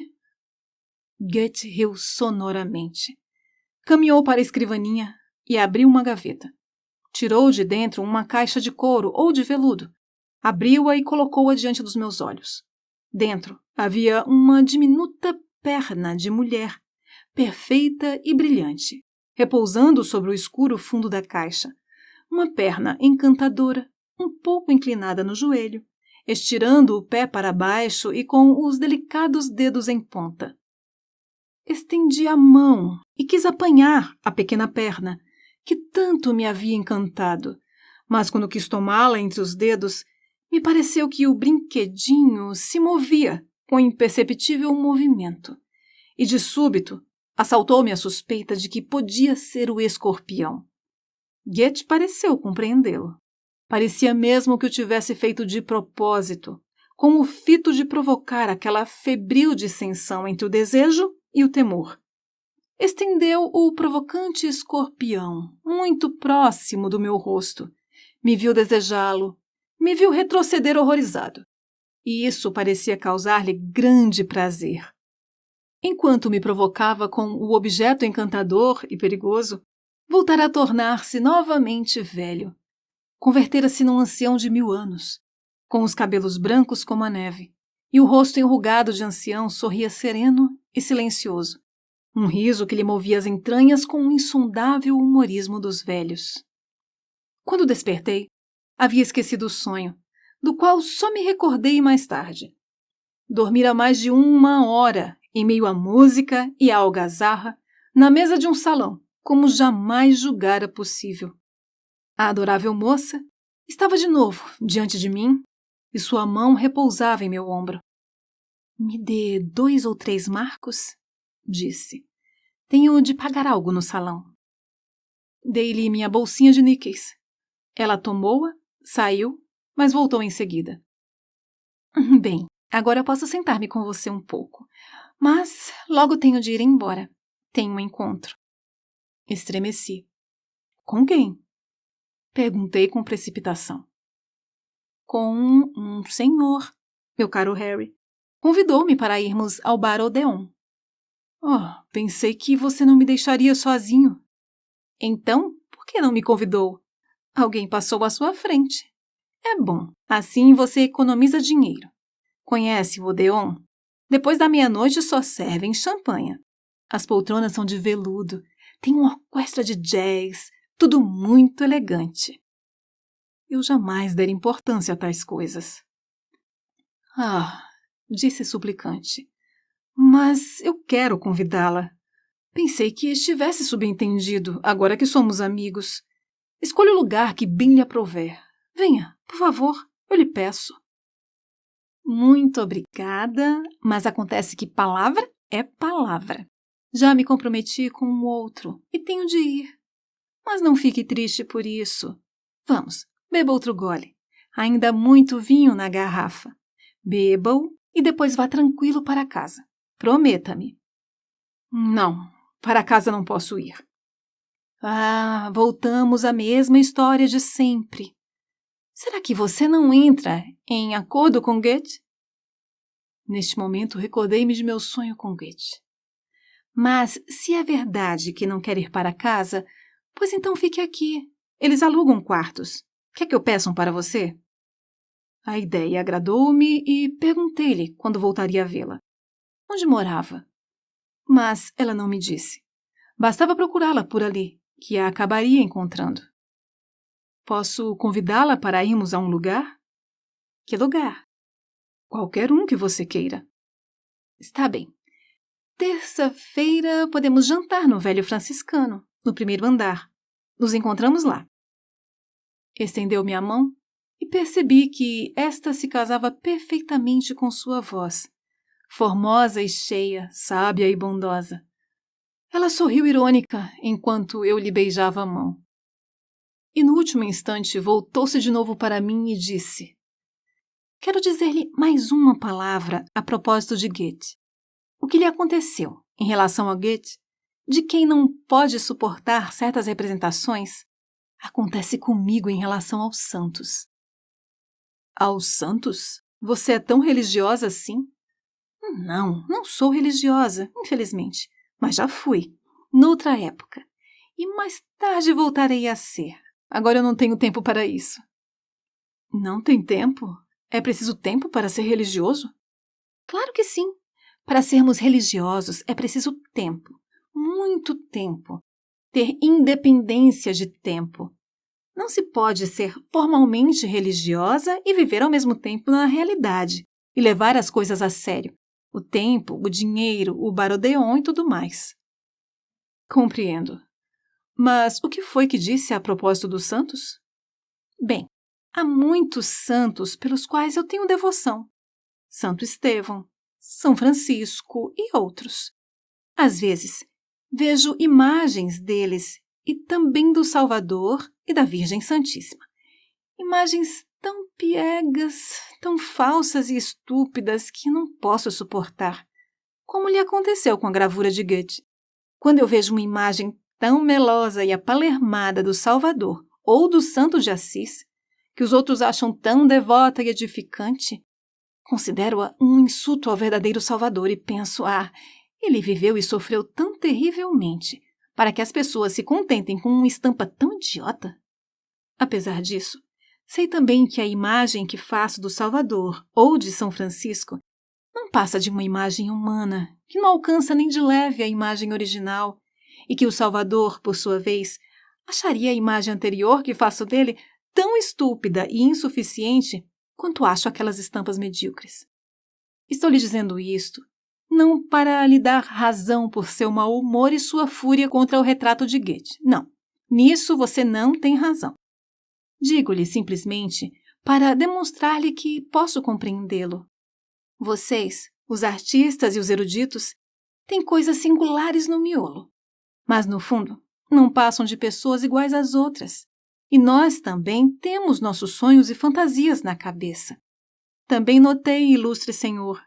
A: Goethe riu sonoramente. Caminhou para a escrivaninha e abriu uma gaveta. Tirou de dentro uma caixa de couro ou de veludo. Abriu-a e colocou-a diante dos meus olhos. Dentro havia uma diminuta perna de mulher, perfeita e brilhante, repousando sobre o escuro fundo da caixa. Uma perna encantadora, um pouco inclinada no joelho, estirando o pé para baixo e com os delicados dedos em ponta. Estendi a mão e quis apanhar a pequena perna, que tanto me havia encantado, mas quando quis tomá-la entre os dedos, me pareceu que o brinquedinho se movia com imperceptível movimento, e de súbito assaltou-me a suspeita de que podia ser o escorpião. Goethe pareceu compreendê-lo. Parecia mesmo que o tivesse feito de propósito, com o fito de provocar aquela febril dissensão entre o desejo e o temor. Estendeu o provocante escorpião muito próximo do meu rosto. Me viu desejá-lo, me viu retroceder horrorizado. E isso parecia causar-lhe grande prazer. Enquanto me provocava com o objeto encantador e perigoso, voltara a tornar-se novamente velho. Convertera-se num ancião de 1000 anos, com os cabelos brancos como a neve, e o rosto enrugado de ancião sorria sereno e silencioso, um riso que lhe movia as entranhas com um insondável humorismo dos velhos. Quando despertei, havia esquecido o sonho, do qual só me recordei mais tarde. Dormira mais de 1 hora, em meio à música e à algazarra, na mesa de um salão, como jamais julgara possível. A adorável moça estava de novo diante de mim e sua mão repousava em meu ombro. Me dê 2 ou 3 marcos, disse. Tenho de pagar algo no salão. Dei-lhe minha bolsinha de níqueis. Ela tomou-a, saiu, mas voltou em seguida. Bem, agora posso sentar-me com você um pouco, mas logo tenho de ir embora. Tenho um encontro. Estremeci. Com quem? Perguntei com precipitação. Com um senhor, meu caro Harry. Convidou-me para irmos ao Bar Odeon. Oh, pensei que você não me deixaria sozinho. Então, por que não me convidou? Alguém passou à sua frente. É bom, assim você economiza dinheiro. Conhece o Odeon? Depois da meia-noite só servem champanhe. As poltronas são de veludo, tem uma orquestra de jazz, tudo muito elegante. Eu jamais dera importância a tais coisas. Ah, disse suplicante, mas eu quero convidá-la. Pensei que estivesse subentendido, agora que somos amigos. Escolha o lugar que bem lhe aprouver. Venha, por favor, eu lhe peço. Muito obrigada, mas acontece que palavra é palavra. Já me comprometi com um outro e tenho de ir. Mas não fique triste por isso. Vamos, beba outro gole. Ainda há muito vinho na garrafa. Beba-o e depois vá tranquilo para casa. Prometa-me. Não, para casa não posso ir. Ah, voltamos à mesma história de sempre. Será que você não entra em acordo com Goethe? Neste momento, recordei-me de meu sonho com Goethe. Mas, se é verdade que não quer ir para casa, pois então fique aqui. Eles alugam quartos. Quer que eu peça um para você? A ideia agradou-me e perguntei-lhe quando voltaria a vê-la. Onde morava? Mas ela não me disse. Bastava procurá-la por ali, que a acabaria encontrando. Posso convidá-la para irmos a um lugar? Que lugar? Qualquer um que você queira. Está bem. Terça-feira podemos jantar no Velho Franciscano, no primeiro andar. Nos encontramos lá. Estendeu-me a mão e percebi que esta se casava perfeitamente com sua voz, formosa e cheia, sábia e bondosa. Ela sorriu irônica enquanto eu lhe beijava a mão. E no último instante voltou-se de novo para mim e disse: quero dizer-lhe mais uma palavra a propósito de Goethe. O que lhe aconteceu em relação a Goethe, de quem não pode suportar certas representações, acontece comigo em relação aos santos. Aos santos? Você é tão religiosa assim? Não, não sou religiosa, infelizmente, mas já fui, noutra época. E mais tarde voltarei a ser. Agora eu não tenho tempo para isso. Não tem tempo? É preciso tempo para ser religioso? Claro que sim. Para sermos religiosos é preciso tempo, muito tempo. Ter independência de tempo. Não se pode ser formalmente religiosa e viver ao mesmo tempo na realidade e levar as coisas a sério. O tempo, o dinheiro, o barodeon e tudo mais. Compreendo. Mas o que foi que disse a propósito dos santos? Bem, há muitos santos pelos quais eu tenho devoção. Santo Estevão, São Francisco e outros. Às vezes, vejo imagens deles e também do Salvador e da Virgem Santíssima. Imagens tão piegas, tão falsas e estúpidas que não posso suportar, como lhe aconteceu com a gravura de Goethe. Quando eu vejo uma imagem tão melosa e apalermada do Salvador ou do Santo de Assis, que os outros acham tão devota e edificante, considero-a um insulto ao verdadeiro Salvador e penso, ele viveu e sofreu tão terrivelmente para que as pessoas se contentem com uma estampa tão idiota. Apesar disso, sei também que a imagem que faço do Salvador ou de São Francisco não passa de uma imagem humana, que não alcança nem de leve a imagem original, e que o Salvador, por sua vez, acharia a imagem anterior que faço dele tão estúpida e insuficiente quanto acho aquelas estampas medíocres. Estou lhe dizendo isto não para lhe dar razão por seu mau humor e sua fúria contra o retrato de Goethe. Não, nisso você não tem razão. Digo-lhe simplesmente para demonstrar-lhe que posso compreendê-lo. Vocês, os artistas e os eruditos, têm coisas singulares no miolo, mas no fundo não passam de pessoas iguais às outras. E nós também temos nossos sonhos e fantasias na cabeça. Também notei, ilustre senhor,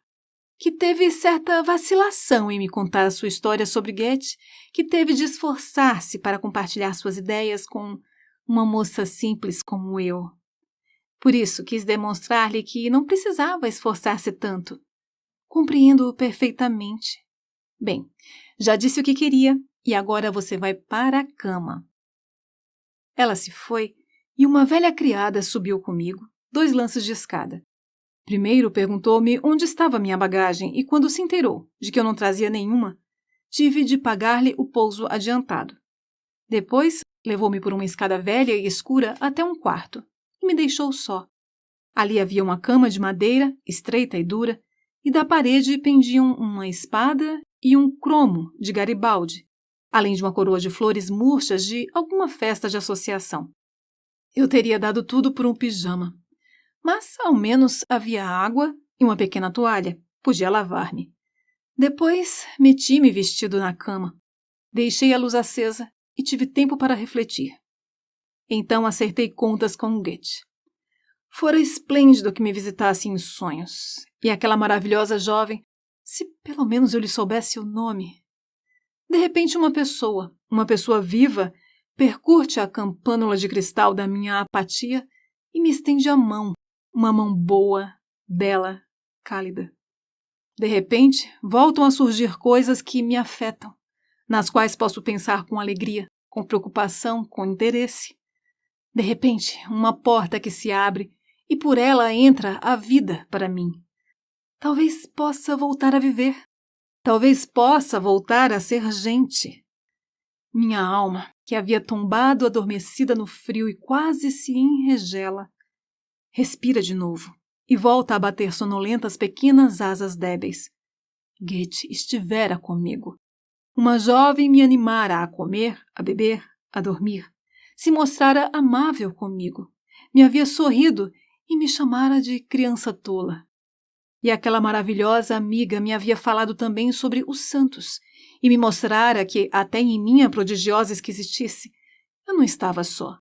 A: que teve certa vacilação em me contar a sua história sobre Goethe, que teve de esforçar-se para compartilhar suas ideias com uma moça simples como eu. Por isso quis demonstrar-lhe que não precisava esforçar-se tanto. Compreendo-o perfeitamente. Bem, já disse o que queria e agora você vai para a cama. Ela se foi e uma velha criada subiu comigo, 2 lances de escada. Primeiro perguntou-me onde estava minha bagagem e quando se inteirou de que eu não trazia nenhuma, tive de pagar-lhe o pouso adiantado. Depois levou-me por uma escada velha e escura até um quarto e me deixou só. Ali havia uma cama de madeira, estreita e dura, e da parede pendiam uma espada e um cromo de Garibaldi, além de uma coroa de flores murchas de alguma festa de associação. Eu teria dado tudo por um pijama, mas ao menos havia água e uma pequena toalha, podia lavar-me. Depois meti-me vestido na cama, deixei a luz acesa e tive tempo para refletir. Então acertei contas com Goethe. Fora esplêndido que me visitasse em sonhos, e aquela maravilhosa jovem, se pelo menos eu lhe soubesse o nome. De repente uma pessoa viva, percute a campânula de cristal da minha apatia e me estende a mão, uma mão boa, bela, cálida. De repente, voltam a surgir coisas que me afetam, nas quais posso pensar com alegria, com preocupação, com interesse. De repente, uma porta que se abre e por ela entra a vida para mim. Talvez possa voltar a viver. Talvez possa voltar a ser gente. Minha alma, que havia tombado adormecida no frio e quase se enregela, respira de novo e volta a bater sonolentas pequenas asas débeis. Goethe estivera comigo. Uma jovem me animara a comer, a beber, a dormir. Se mostrara amável comigo. Me havia sorrido e me chamara de criança tola. E aquela maravilhosa amiga me havia falado também sobre os santos e me mostrara que, até em minha prodigiosa esquisitice, eu não estava só.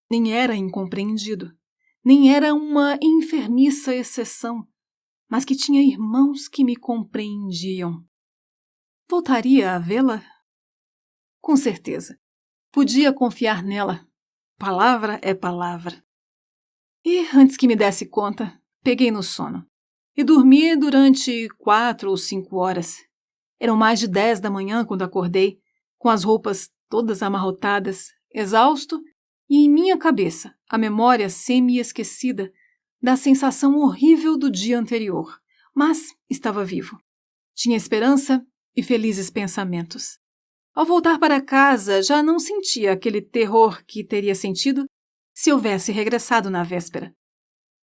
A: Nem era incompreendido. Nem era uma enfermiça exceção, mas que tinha irmãos que me compreendiam. Voltaria a vê-la? Com certeza. Podia confiar nela. Palavra é palavra. E, antes que me desse conta, peguei no sono. E dormi durante 4 ou 5 horas. Eram mais de 10 da manhã quando acordei, com as roupas todas amarrotadas, exausto, e em minha cabeça a memória semi-esquecida da sensação horrível do dia anterior. Mas estava vivo. Tinha esperança e felizes pensamentos. Ao voltar para casa, já não sentia aquele terror que teria sentido se houvesse regressado na véspera.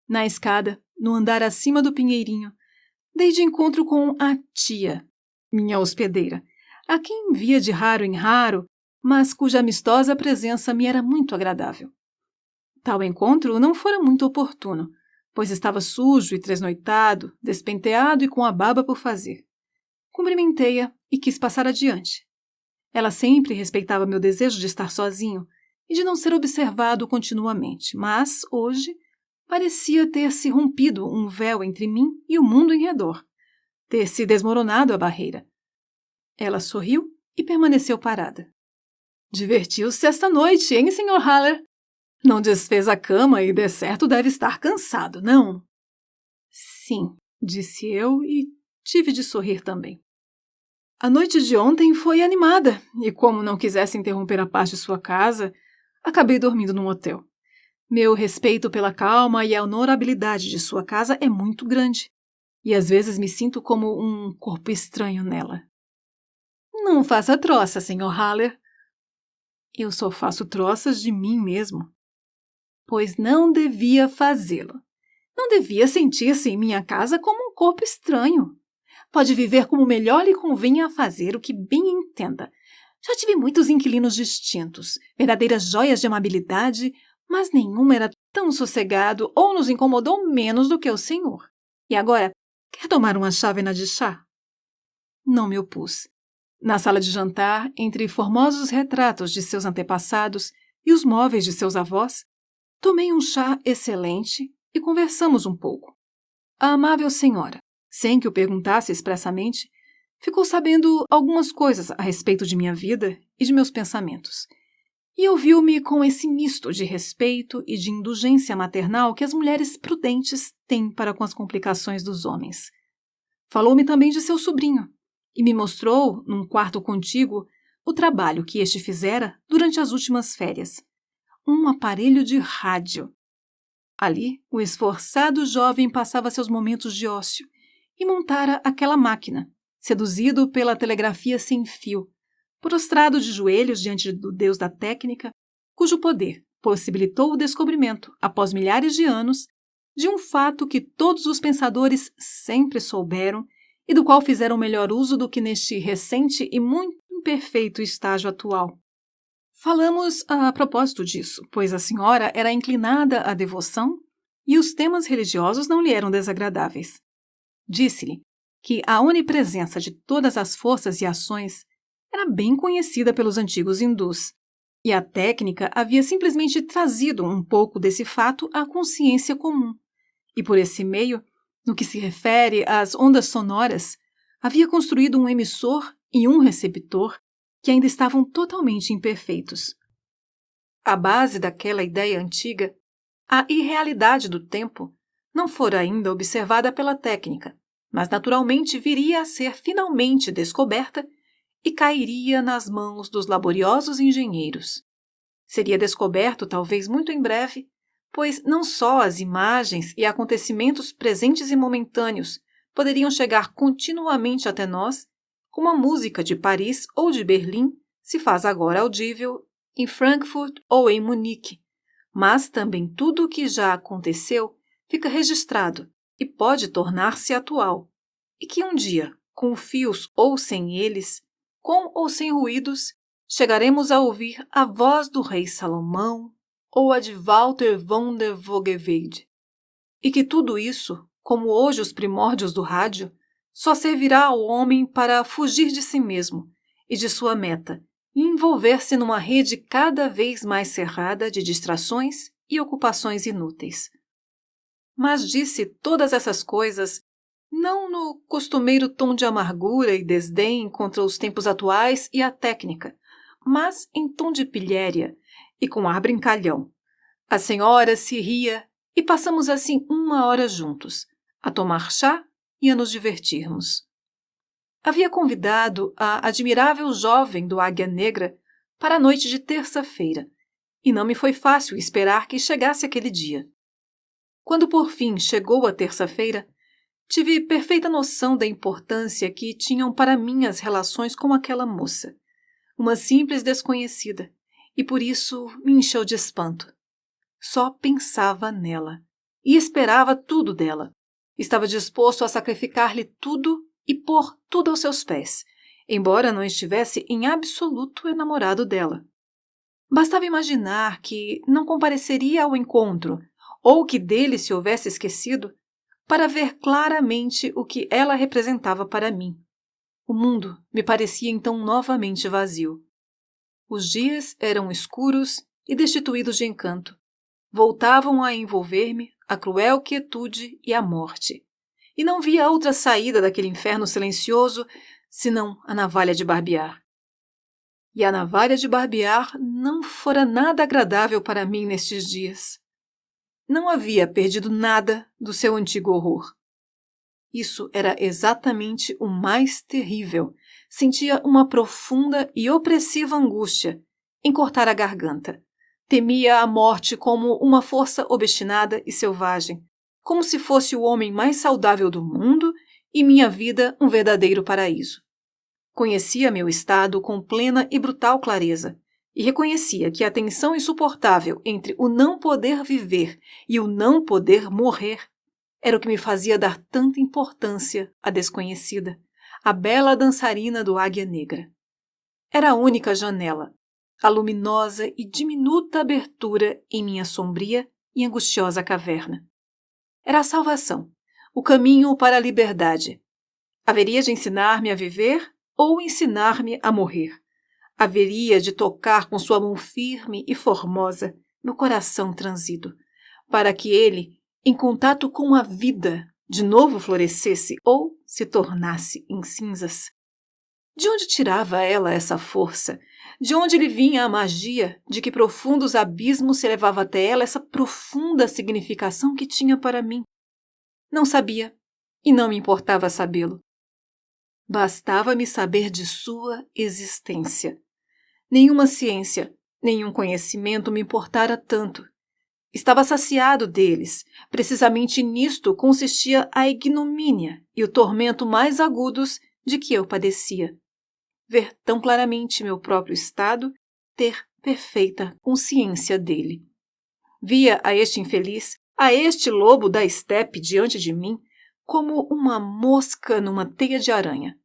A: Na escada, no andar acima do pinheirinho, dei de encontro com a tia, minha hospedeira, a quem via de raro em raro, mas cuja amistosa presença me era muito agradável. Tal encontro não fora muito oportuno, pois estava sujo e tresnoitado, despenteado e com a barba por fazer. Cumprimentei-a e quis passar adiante. Ela sempre respeitava meu desejo de estar sozinho e de não ser observado continuamente, mas, hoje, parecia ter se rompido um véu entre mim e o mundo em redor, ter se desmoronado a barreira. Ela sorriu e permaneceu parada. Divertiu-se esta noite, hein, Sr. Haller? Não desfez a cama e, de certo, deve estar cansado, não? Sim, disse eu e tive de sorrir também. A noite de ontem foi animada e, como não quisesse interromper a paz de sua casa, acabei dormindo num hotel. Meu respeito pela calma e a honorabilidade de sua casa é muito grande, e às vezes me sinto como um corpo estranho nela. Não faça troça, Sr. Haller. Eu só faço troças de mim mesmo. Pois não devia fazê-lo. Não devia sentir-se em minha casa como um corpo estranho. Pode viver como melhor lhe convenha a fazer o que bem entenda. Já tive muitos inquilinos distintos, verdadeiras joias de amabilidade, mas nenhum era tão sossegado ou nos incomodou menos do que o senhor. E agora, quer tomar uma chávena de chá? Não me opus. Na sala de jantar, entre formosos retratos de seus antepassados e os móveis de seus avós, tomei um chá excelente e conversamos um pouco. A amável senhora, sem que o perguntasse expressamente, ficou sabendo algumas coisas a respeito de minha vida e de meus pensamentos. E ouviu-me com esse misto de respeito e de indulgência maternal que as mulheres prudentes têm para com as complicações dos homens. Falou-me também de seu sobrinho e me mostrou, num quarto contíguo, o trabalho que este fizera durante as últimas férias. Um aparelho de rádio. Ali, o esforçado jovem passava seus momentos de ócio e montara aquela máquina, seduzido pela telegrafia sem fio, prostrado de joelhos diante do deus da técnica, cujo poder possibilitou o descobrimento, após milhares de anos, de um fato que todos os pensadores sempre souberam e do qual fizeram melhor uso do que neste recente e muito imperfeito estágio atual. Falamos a propósito disso, pois a senhora era inclinada à devoção e os temas religiosos não lhe eram desagradáveis. Disse-lhe que a onipresença de todas as forças e ações era bem conhecida pelos antigos hindus, E a técnica havia simplesmente trazido um pouco desse fato à consciência comum. E por esse meio, no que se refere às ondas sonoras, havia construído um emissor e um receptor que ainda estavam totalmente imperfeitos. A base daquela ideia antiga, a irrealidade do tempo, não fora ainda observada pela técnica, mas naturalmente viria a ser finalmente descoberta e cairia nas mãos dos laboriosos engenheiros. Seria descoberto talvez muito em breve, pois não só as imagens e acontecimentos presentes e momentâneos poderiam chegar continuamente até nós, como a música de Paris ou de Berlim se faz agora audível em Frankfurt ou em Munique, mas também tudo o que já aconteceu fica registrado e pode tornar-se atual, e que um dia, com fios ou sem eles, com ou sem ruídos, chegaremos a ouvir a voz do rei Salomão ou a de Walter von der Vogelweide. E que tudo isso, como hoje os primórdios do rádio, só servirá ao homem para fugir de si mesmo e de sua meta e envolver-se numa rede cada vez mais cerrada de distrações e ocupações inúteis. Mas disse todas essas coisas não no costumeiro tom de amargura e desdém contra os tempos atuais e a técnica, mas em tom de pilhéria e com ar brincalhão. A senhora se ria e passamos assim 1 hora juntos, a tomar chá e a nos divertirmos. Havia convidado a admirável jovem do Águia Negra para a noite de terça-feira, e não me foi fácil esperar que chegasse aquele dia. Quando por fim chegou a terça-feira, tive perfeita noção da importância que tinham para mim as relações com aquela moça, uma simples desconhecida, e por isso me encheu de espanto. Só pensava nela e esperava tudo dela. Estava disposto a sacrificar-lhe tudo e pôr tudo aos seus pés, embora não estivesse em absoluto enamorado dela. Bastava imaginar que não compareceria ao encontro ou que dele se houvesse esquecido para ver claramente o que ela representava para mim. O mundo me parecia então novamente vazio. Os dias eram escuros e destituídos de encanto. Voltavam a envolver-me a cruel quietude e a morte. E não via outra saída daquele inferno silencioso senão a navalha de barbear. E a navalha de barbear não fora nada agradável para mim nestes dias. Não havia perdido nada do seu antigo horror. Isso era exatamente o mais terrível. Sentia uma profunda e opressiva angústia em cortar a garganta. Temia a morte como uma força obstinada e selvagem, como se fosse o homem mais saudável do mundo e minha vida um verdadeiro paraíso. Conhecia meu estado com plena e brutal clareza, e reconhecia que a tensão insuportável entre o não poder viver e o não poder morrer era o que me fazia dar tanta importância à desconhecida, a bela dançarina do Águia Negra. Era a única janela, a luminosa e diminuta abertura em minha sombria e angustiosa caverna. Era a salvação, o caminho para a liberdade. Haveria de ensinar-me a viver ou ensinar-me a morrer. Haveria de tocar com sua mão firme e formosa meu coração transido, para que ele, em contato com a vida, de novo florescesse ou se tornasse em cinzas. De onde tirava ela essa força? De onde lhe vinha a magia? De que profundos abismos se elevava até ela essa profunda significação que tinha para mim? Não sabia, e não me importava sabê-lo. Bastava-me saber de sua existência. Nenhuma ciência, nenhum conhecimento me importara tanto. Estava saciado deles. Precisamente nisto consistia a ignomínia e o tormento mais agudos de que eu padecia. Ver tão claramente meu próprio estado, ter perfeita consciência dele. Via a este infeliz, a este lobo da estepe diante de mim, como uma mosca numa teia de aranha,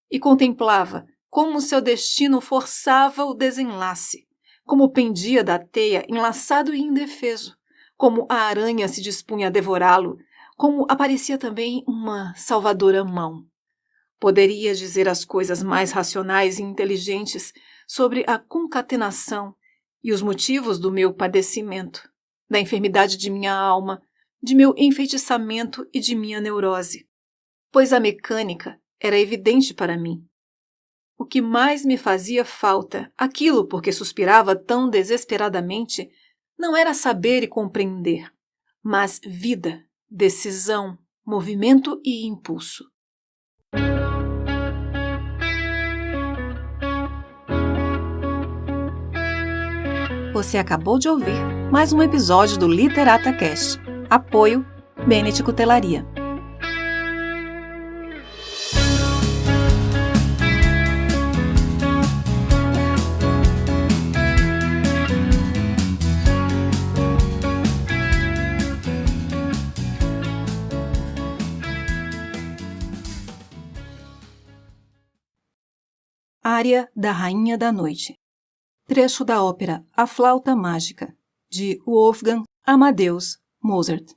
A: e contemplava como seu destino forçava o desenlace, como pendia da teia enlaçado e indefeso, como a aranha se dispunha a devorá-lo, como aparecia também uma salvadora mão. Poderia dizer as coisas mais racionais e inteligentes sobre a concatenação e os motivos do meu padecimento, da enfermidade de minha alma, de meu enfeitiçamento e de minha neurose, pois a mecânica era evidente para mim. O que mais me fazia falta, aquilo por que suspirava tão desesperadamente, não era saber e compreender, mas vida, decisão, movimento e impulso. Você acabou de ouvir mais um episódio do Literata Cast. Apoio Bennett Cutelaria. Ária da Rainha da Noite. Trecho da ópera A Flauta Mágica, de Wolfgang Amadeus Mozart.